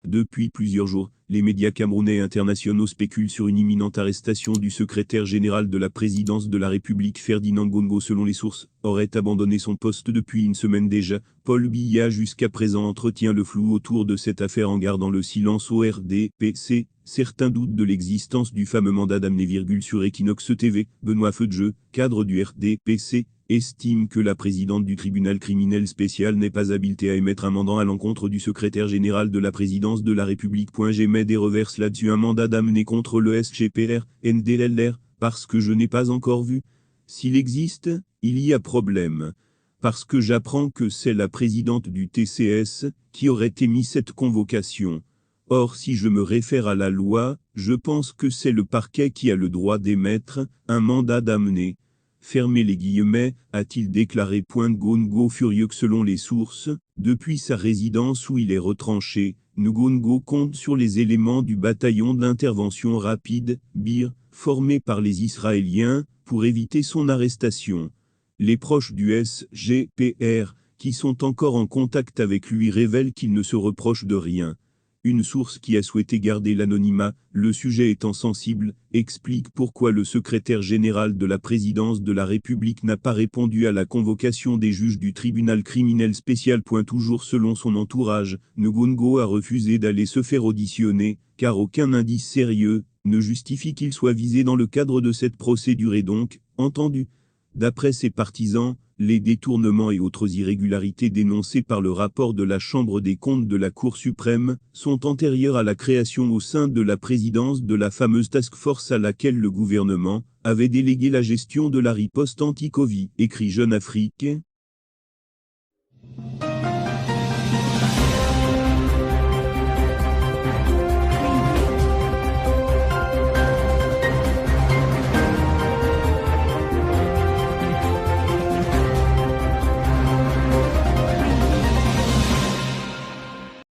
Depuis plusieurs jours, les médias camerounais et internationaux spéculent sur une imminente arrestation du secrétaire général de la présidence de la République Ferdinand Ngongo. Selon les sources, aurait abandonné son poste depuis une semaine déjà. Paul Biya jusqu'à présent entretient le flou autour de cette affaire en gardant le silence au RDPC. Certains doutent de l'existence du fameux mandat d'amener, sur Equinox TV. Benoît Feudjeu, cadre du RDPC, estime que la présidente du tribunal criminel spécial n'est pas habilitée à émettre un mandat à l'encontre du secrétaire général de la présidence de la République. J'émets des reverses là-dessus, un mandat d'amener contre le SGPR, NDLR, parce que je n'ai pas encore vu. S'il existe, il y a problème. Parce que j'apprends que c'est la présidente du TCS qui aurait émis cette convocation. Or, si je me réfère à la loi, je pense que c'est le parquet qui a le droit d'émettre un mandat d'amener. Fermez les guillemets, a-t-il déclaré. Ngongo furieux que selon les sources, depuis sa résidence où il est retranché, Ngongo compte sur les éléments du bataillon d'intervention rapide, BIR, formé par les Israéliens, pour éviter son arrestation. Les proches du SGPR, qui sont encore en contact avec lui, révèlent qu'il ne se reproche de rien. Une source qui a souhaité garder l'anonymat, le sujet étant sensible, explique pourquoi le secrétaire général de la présidence de la République n'a pas répondu à la convocation des juges du tribunal criminel spécial. Toujours selon son entourage, Ngongo a refusé d'aller se faire auditionner, car aucun indice sérieux ne justifie qu'il soit visé dans le cadre de cette procédure et donc, entendu. D'après ses partisans, les détournements et autres irrégularités dénoncés par le rapport de la Chambre des comptes de la Cour suprême sont antérieurs à la création au sein de la présidence de la fameuse task force à laquelle le gouvernement avait délégué la gestion de la riposte anti-Covid, écrit Jeune Afrique.